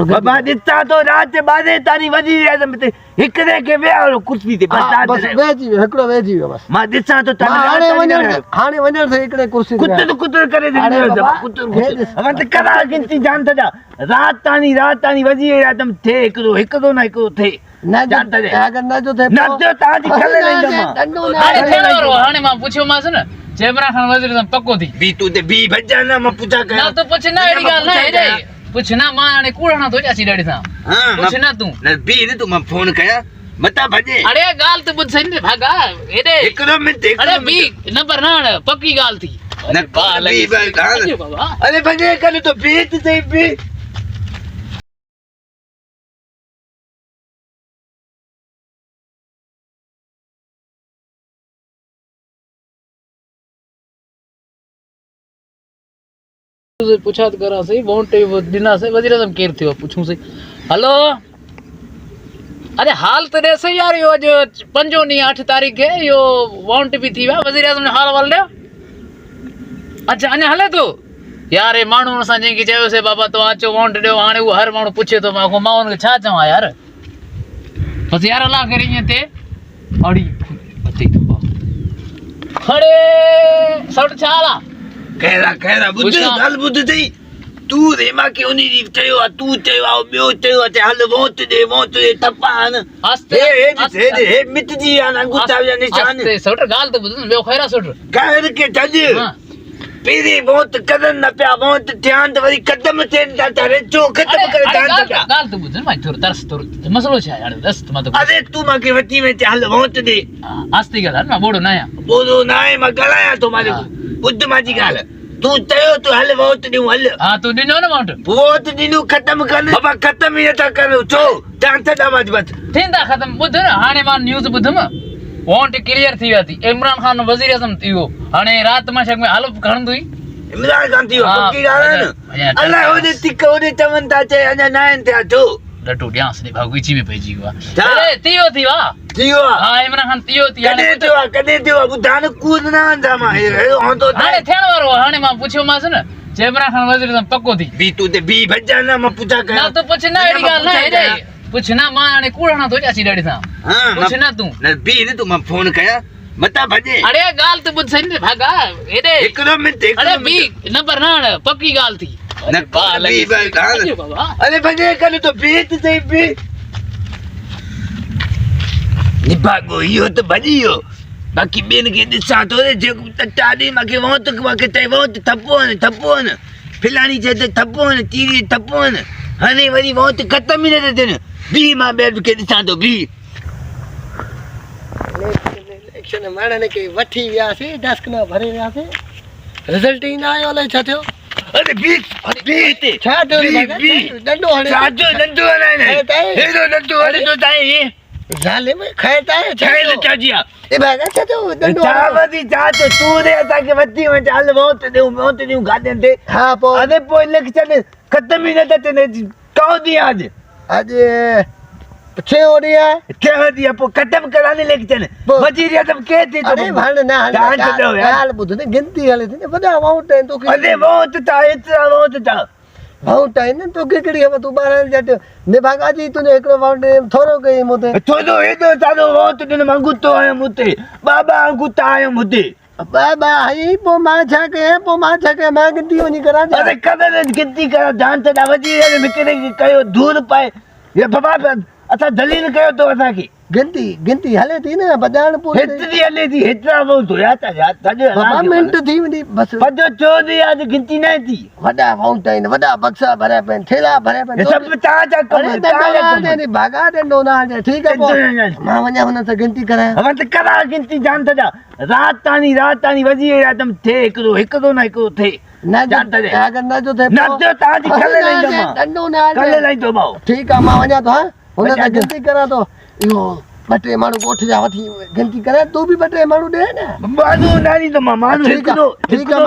बाबा दिता तो रात 12 तारी वजी रे मते हिकड़े के वेलो कुर्सी ते बस वेजी हिकड़ो वेजी बस मां दिसा तो हाणे वणण से हिकड़े कुर्सी कुतर करे दे कुतर हम त करा गिनती जान था रात तानी वजी रे तुम थे हिकड़ो ना हिकड़ो थे ना जानता रे अगर ना जो थे ना जो ताजी खले नहीं दमा हाणे थेलो हाणे मां पूछो मास न जेबरा खान वजीर तुम पक्को थी बी तू ते बी भजा ना मां पूछा कर ना तो पूछ ना एडी गाल ना हे पूछ ना मां हाणे कूड़ना तो जासी डैडी सा हां पूछ ना तू ना बी ने तू मां फोन कया मता भजे अरे गाल तो बुझ सही भागा एडे एकरो मिनट अरे बी नंबर ना पक्की गाल थी न बी बाबा अरे भजे कर तो बेत सही बी पूछा तो करा सही वोंटे दिना से वजीर आजम केर थियो पूछूं सही हेलो अरे हाल तो दे सही यार यो जो 5 तारीख है यो वोंट भी थी वजीर आजम ने हाल वाल दे अच्छा अने हले तो यार ए मानू असा जे की चयो से बाबा तो आचो वोंट दे हाने वो हर मानू पूछे तो मां को मां छा चवा यार बस यार अल्लाह करे ते अड़ी बच्चे तो खड़े सट छाला कहरा बुद्ध गल बुद्ध थी तू रे मां के उनी चयो तू चयो आ बियो चयो ते हल वोट दे तपान आस्ते हे मिट जी आना गुता निशान आस्ते सट गाल तो बुद्ध बे खैरा सट कहर के जज पीरी वोट करन न पिया वोट ध्यान तो वरी कदम थे जाता रे जो खत्म करे ध्यान तो गाल तो बुद्ध मां थोर तरस तोर मसलो छा यार दस तो मत अरे तू मां के वती में हल वोट दे आस्ते गाल ना बोडो नाया मां गलाया तो मारे बुद्ध मां जी गाल तू चयो तो हल वोट दियो हल हां तू दिनो ना वोट दिनु खत्म कर बाबा खत्म ही था करो छो ध्यान से दामाज बस थींदा खत्म बुद्ध ना हाने मां न्यूज़ बुद्धम वोट क्लियर थी वती इमरान खान वजीर आजम थियो हाने रात में शक में हलफ खणंदुई इमरान खान थियो पक्की गाल है अल्लाह ओदे तिक ओदे चमन ता चे अना नायन थे जो डटू ड्यांस ने भागुची में पेजी गवा अरे थियो थी वा थियो हां इमरान खान थियो थी कदे थियो बुधान कूद ना जामा हे हो तो हाने थेण वारो हाने मां पूछो मास न जेबरा खान वजीर आजम पक्को थी बी तू ते बी भजा ना मां पूछा कर ना तो पूछ ना एडी गाल ना हे पूछ ना मां हाने कूड़ना तो जासी डैडी सा हां पूछ ना तू न बी ने तू मां फोन कया मता भजे अरे गाल तो बुझ सही भागा एडे एकरो मिनट अरे बी नंबर ना पक्की गाल थी न बी बाबा अरे भजे कर तो बेत सही बी निभागो यो तो भजियो बाकी बेन के दिसा तो रे जे टाडी माके वोट माके तई वोट थप्पो न फिलानी जे थप्पो न तीरी थप्पो न हने वरी वोट खत्म ही न थे बी मां बेड के दिसा तो बी इलेक्शन माणने के वठी विया से डेस्क ना भरे विया से रिजल्ट ही ना आयो ले छा थियो अरे बी ते छा थियो डंडो हणे साजो डंडो हणे हेरो डंडो हणे तो ताई जाले में खैता है छेल चाजिया ए भागा छा तो डंडो चावदी चाचो तू रे असा के वती में चाल वोट देऊ गादे दे हां पो अरे पो इलेक्शन खत्म ही न थे कहो दी आज छे ओडिया क्या दिया पो खत्म कराने इलेक्शन वजीर आजम के थे अरे भाण ना हाल बुध ने गिनती हले थी वडा वोट है तो अरे वोट था इतना वोट था वोट है न तो केकड़ी हम तू बार जट ने भागा जी तूने एकड़ो वोट थोरो कई मोते थोरो एदो सारो वोट ने मंगुतो आयो मुते बाबा अंगुता आयो मुते बाबा हई पो मां छा के मां गिनती वनी करा अरे कदर गिनती करा जान त वजीर ने मिकरे कयो दूर पाए ये बाबा अच्छा दलील कयो तो असा की गिनती हले थी ना बजान पूरी हेतरी हले थी हेतरा वो धोया था बाबा मिनट थी वनी बस पजो चोदी आज गिनती नहीं थी वडा फाउंटेन वडा बक्सा भरे पेन थेला भरे पेन सब ता नहीं भागा डंडो ना ठीक है मां वने हुन से गिनती करे हम त करा गिनती जान था रात तानी वजीर आजम थे हिकदो ना हिकदो थे ना जानता रे अगर ना जो थे ना जो ताजी खले नहीं दमा डंडो ना खले नहीं दमा ठीक है मां वने तो हुन से गिनती करा तो यो बटे मानु गोठ जा वठी गिनती करे तू भी बटे मानु दे ना मानु नानी तो मानु ठीक है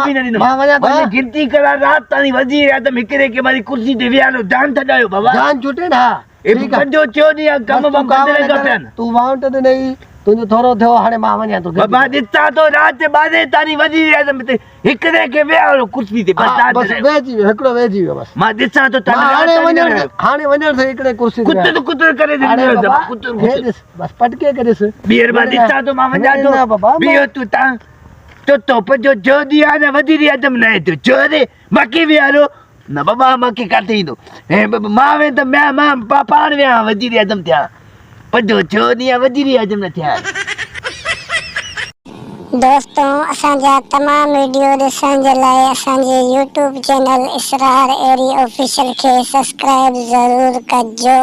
भी नहीं मां वने तो गिनती करा रात तानी वजीर आजम हिकरे के मारी कुर्सी दे वियालो जान थडायो बाबा जान छूटे ना ठीक है जो चो दिया कम बम कर देगा पेन तू वांट दे नहीं तुंहिंजो थोरो थियो हाणे मां वञा थो बाबा ॾिसां थो राति 12 ताईं वज़ीर आज़म ते हिकिड़े खे विहारो कुर्सी ते बस बस वेहिजी वियो हिकिड़ो वेहिजी वियो बस मां ॾिसां थो हाणे वञण से हिकिड़े कुर्सी ते कुतर कुतर करे हाणे ॾिनो बाबा, कुतर हे ॾिस बस पटके के ॾिस ॿीहर मां ॾिसां थो मां वञा न, थो बाबा, बीहो तूं तव्हां तो पजो जो ॾींहुं आहे न वज़ीर आज़म न आहे तो चो रे बाक़ी विहारो न बाबा मूंखे काथे ईंदो ऐं मां वेंदुमि मां पाण विया वज़ीर आज़म थिया पजो छो ॾींहुं वज़ीर आज़म न थिया दोस्तों असांजा तमाम वीडियो ॾिसण जे लाइ असांजे YouTube चैनल इसरार एरी ऑफिशियल खे सब्सक्राइब ज़रूर कजो।